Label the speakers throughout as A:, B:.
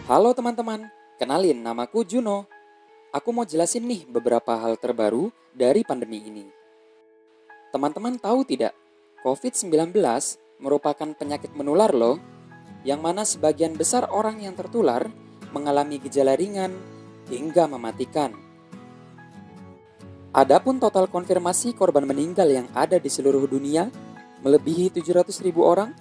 A: Halo teman-teman, kenalin namaku Juno. Aku mau jelasin nih beberapa hal terbaru dari pandemi ini. Teman-teman tahu tidak, COVID-19 merupakan penyakit menular loh, yang mana sebagian besar orang yang tertular mengalami gejala ringan hingga mematikan. Adapun total konfirmasi korban meninggal yang ada di seluruh dunia melebihi 700.000 orang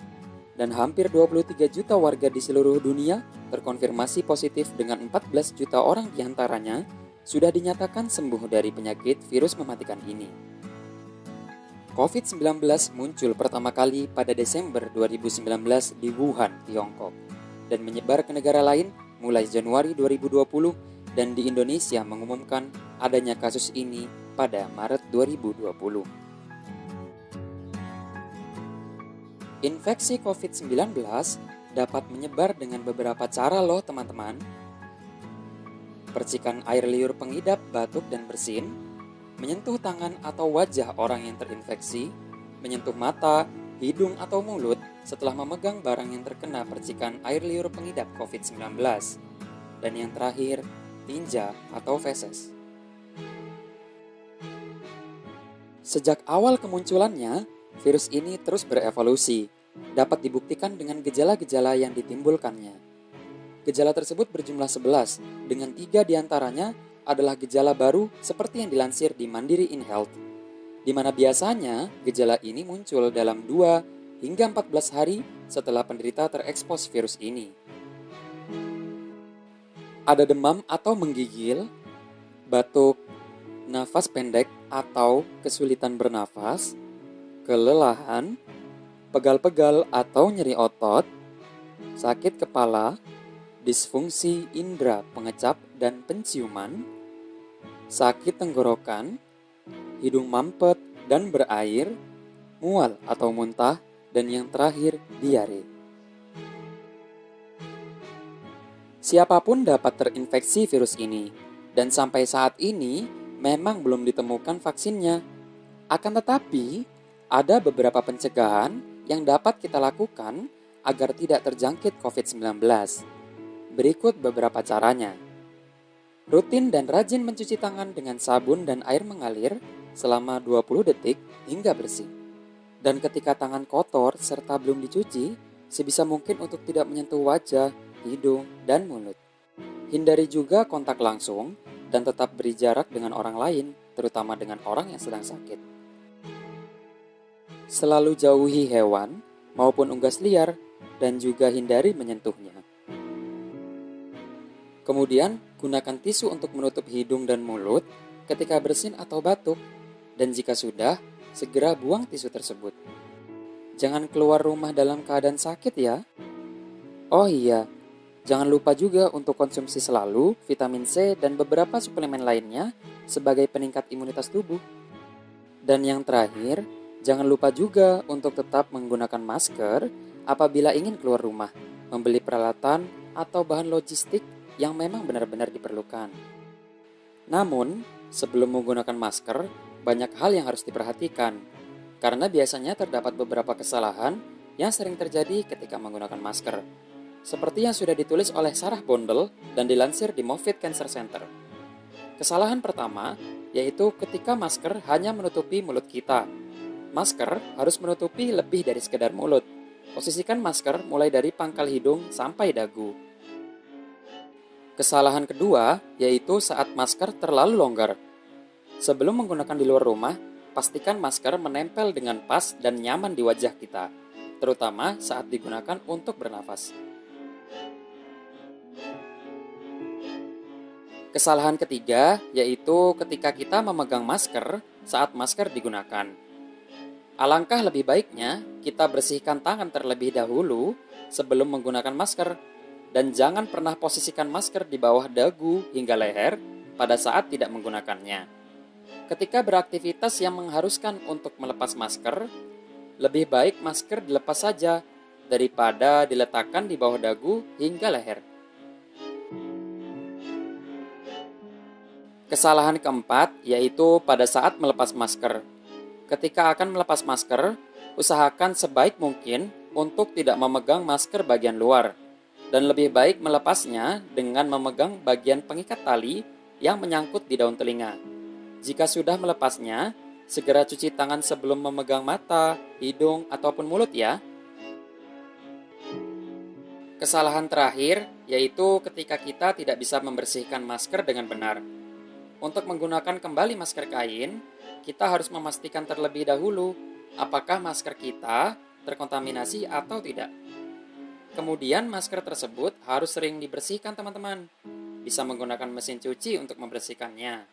A: dan hampir 23 juta warga di seluruh dunia terkonfirmasi positif dengan 14 juta orang diantaranya sudah dinyatakan sembuh dari penyakit virus mematikan ini. COVID-19 muncul pertama kali pada Desember 2019 di Wuhan, Tiongkok, dan menyebar ke negara lain mulai Januari 2020 dan di Indonesia mengumumkan adanya kasus ini pada Maret 2020. Infeksi COVID-19 dapat menyebar dengan beberapa cara loh teman-teman. Percikan air liur pengidap batuk dan bersin, menyentuh tangan atau wajah orang yang terinfeksi, menyentuh mata, hidung atau mulut setelah memegang barang yang terkena percikan air liur pengidap COVID-19. Dan yang terakhir, tinja atau feses. Sejak awal kemunculannya, virus ini terus berevolusi, dapat dibuktikan dengan gejala-gejala yang ditimbulkannya. Gejala tersebut berjumlah 11, dengan 3 diantaranya adalah gejala baru seperti yang dilansir di Mandiri InHealth, di mana biasanya gejala ini muncul dalam 2 hingga 14 hari setelah penderita terekspos virus ini. Ada demam atau menggigil, batuk, nafas pendek atau kesulitan bernafas, kelelahan, pegal-pegal atau nyeri otot, sakit kepala, disfungsi indera pengecap dan penciuman, sakit tenggorokan, hidung mampet dan berair, mual atau muntah, dan yang terakhir diare. Siapapun dapat terinfeksi virus ini, dan sampai saat ini memang belum ditemukan vaksinnya. Akan tetapi, ada beberapa pencegahan yang dapat kita lakukan agar tidak terjangkit COVID-19. Berikut beberapa caranya. Rutin dan rajin mencuci tangan dengan sabun dan air mengalir selama 20 detik hingga bersih. Dan ketika tangan kotor serta belum dicuci, sebisa mungkin untuk tidak menyentuh wajah, hidung, dan mulut. Hindari juga kontak langsung dan tetap beri jarak dengan orang lain, terutama dengan orang yang sedang sakit. Selalu jauhi hewan maupun unggas liar dan juga hindari menyentuhnya. Kemudian, gunakan tisu untuk menutup hidung dan mulut ketika bersin atau batuk, dan jika sudah, segera buang tisu tersebut. Jangan keluar rumah dalam keadaan sakit ya. Oh iya, jangan lupa juga untuk konsumsi selalu vitamin C dan beberapa suplemen lainnya sebagai peningkat imunitas tubuh. Dan yang terakhir, jangan lupa juga untuk tetap menggunakan masker apabila ingin keluar rumah, membeli peralatan atau bahan logistik yang memang benar-benar diperlukan. Namun, sebelum menggunakan masker, banyak hal yang harus diperhatikan, karena biasanya terdapat beberapa kesalahan yang sering terjadi ketika menggunakan masker, seperti yang sudah ditulis oleh Sarah Bondel dan dilansir di Moffitt Cancer Center. Kesalahan pertama, yaitu ketika masker hanya menutupi mulut kita. Masker harus menutupi lebih dari sekedar mulut. Posisikan masker mulai dari pangkal hidung sampai dagu. Kesalahan kedua, yaitu saat masker terlalu longgar. Sebelum menggunakan di luar rumah, pastikan masker menempel dengan pas dan nyaman di wajah kita, terutama saat digunakan untuk bernafas. Kesalahan ketiga, yaitu ketika kita memegang masker saat masker digunakan. Alangkah lebih baiknya kita bersihkan tangan terlebih dahulu sebelum menggunakan masker. Dan jangan pernah posisikan masker di bawah dagu hingga leher pada saat tidak menggunakannya. Ketika beraktivitas yang mengharuskan untuk melepas masker, lebih baik masker dilepas saja daripada diletakkan di bawah dagu hingga leher. Kesalahan keempat yaitu pada saat melepas masker. Ketika akan melepas masker, usahakan sebaik mungkin untuk tidak memegang masker bagian luar. Dan lebih baik melepasnya dengan memegang bagian pengikat tali yang menyangkut di daun telinga. Jika sudah melepasnya, segera cuci tangan sebelum memegang mata, hidung, ataupun mulut ya. Kesalahan terakhir yaitu ketika kita tidak bisa membersihkan masker dengan benar. Untuk menggunakan kembali masker kain, kita harus memastikan terlebih dahulu apakah masker kita terkontaminasi atau tidak. Kemudian masker tersebut harus sering dibersihkan teman-teman. Bisa menggunakan mesin cuci untuk membersihkannya.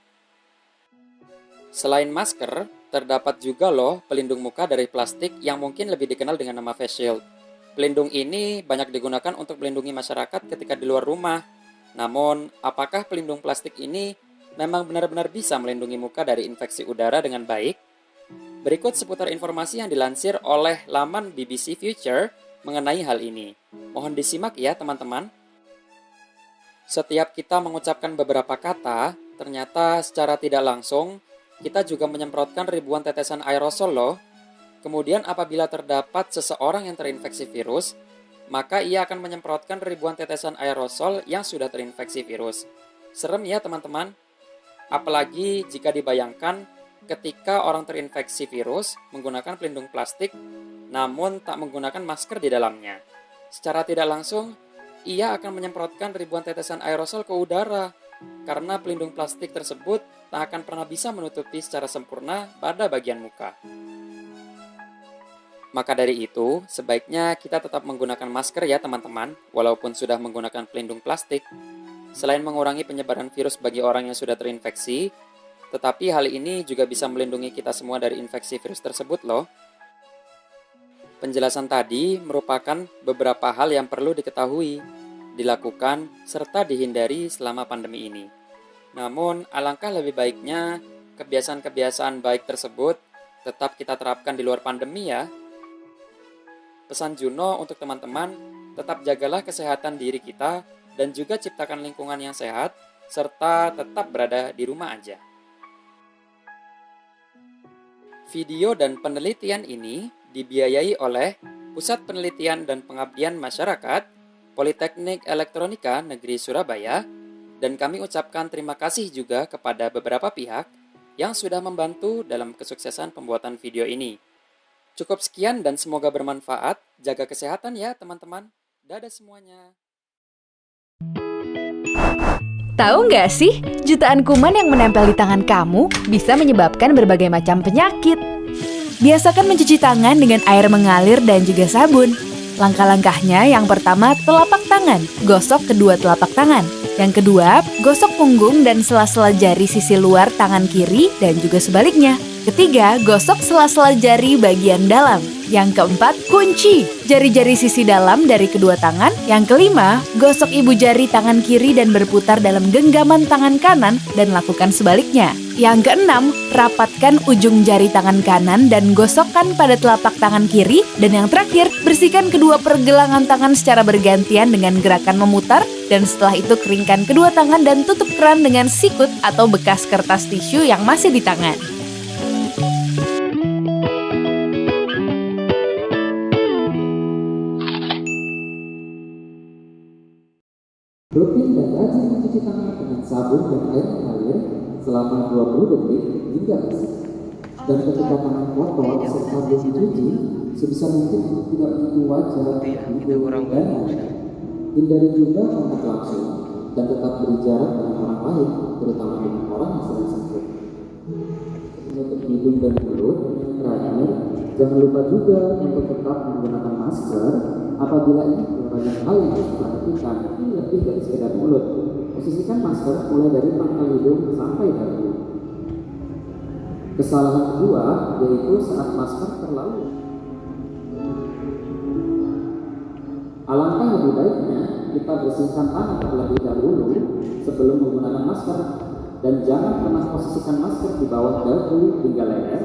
A: Selain masker, terdapat juga loh pelindung muka dari plastik yang mungkin lebih dikenal dengan nama face shield. Pelindung ini banyak digunakan untuk melindungi masyarakat ketika di luar rumah. Namun, apakah pelindung plastik ini memang benar-benar bisa melindungi muka dari infeksi udara dengan baik? Berikut seputar informasi yang dilansir oleh laman BBC Future mengenai hal ini. Mohon disimak ya teman-teman. Setiap kita mengucapkan beberapa kata, ternyata secara tidak langsung, kita juga menyemprotkan ribuan tetesan aerosol loh. Kemudian apabila terdapat seseorang yang terinfeksi virus, maka ia akan menyemprotkan ribuan tetesan aerosol yang sudah terinfeksi virus. Serem ya teman-teman. Apalagi jika dibayangkan ketika orang terinfeksi virus menggunakan pelindung plastik, namun tak menggunakan masker di dalamnya. Secara tidak langsung, ia akan menyemprotkan ribuan tetesan aerosol ke udara, karena pelindung plastik tersebut tak akan pernah bisa menutupi secara sempurna pada bagian muka. Maka dari itu, sebaiknya kita tetap menggunakan masker ya teman-teman, walaupun sudah menggunakan pelindung plastik. Selain mengurangi penyebaran virus bagi orang yang sudah terinfeksi, tetapi hal ini juga bisa melindungi kita semua dari infeksi virus tersebut loh. Penjelasan tadi merupakan beberapa hal yang perlu diketahui, dilakukan, serta dihindari selama pandemi ini. Namun, alangkah lebih baiknya kebiasaan-kebiasaan baik tersebut tetap kita terapkan di luar pandemi ya. Pesan Juno untuk teman-teman, tetap jagalah kesehatan diri kita dan juga ciptakan lingkungan yang sehat, serta tetap berada di rumah aja. Video dan penelitian ini dibiayai oleh Pusat Penelitian dan Pengabdian Masyarakat, Politeknik Elektronika Negeri Surabaya, dan kami ucapkan terima kasih juga kepada beberapa pihak yang sudah membantu dalam kesuksesan pembuatan video ini. Cukup sekian dan semoga bermanfaat. Jaga kesehatan ya teman-teman. Dadah semuanya.
B: Tahu nggak sih, jutaan kuman yang menempel di tangan kamu bisa menyebabkan berbagai macam penyakit. Biasakan mencuci tangan dengan air mengalir dan juga sabun. Langkah-langkahnya yang pertama, telapak tangan. Gosok kedua telapak tangan. Yang kedua, gosok punggung dan sela-sela jari sisi luar tangan kiri dan juga sebaliknya. Ketiga, gosok sela-sela jari bagian dalam. Yang keempat, kunci jari-jari sisi dalam dari kedua tangan. Yang kelima, gosok ibu jari tangan kiri dan berputar dalam genggaman tangan kanan dan lakukan sebaliknya. Yang keenam, rapatkan ujung jari tangan kanan dan gosokkan pada telapak tangan kiri. Dan yang terakhir, bersihkan kedua pergelangan tangan secara bergantian dengan gerakan memutar. Dan setelah itu keringkan kedua tangan dan tutup keran dengan sikut atau bekas kertas tisu yang masih di tangan.
A: Rutin dan rajin mencuci tangan dengan sabun dan air mengalir selama 20 detik hingga bersih. Dan ketika tangan kotor serta belum dicuci, sebisa mungkin tidak menyentuh wajah, hidung, dan mulut. Hindari juga kontak langsung dan tetap beri jarak dengan orang lain, terutama dengan orang yang sedang sakit. Menutup hidung dan mulut. Terakhir, jangan lupa juga untuk tetap menggunakan masker apabila ini banyak hal yang harus diperhatikan, ini lebih dari sekedar mulut. Posisikan masker mulai dari pangkal hidung sampai dagu. Kesalahan kedua yaitu saat masker terlalu. Alangkah lebih baiknya kita bersihkan tangan terlebih dahulu sebelum menggunakan masker, dan jangan pernah posisikan masker di bawah dagu hingga leher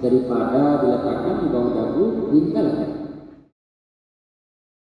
A: daripada diletakkan di bawah dagu hingga leher.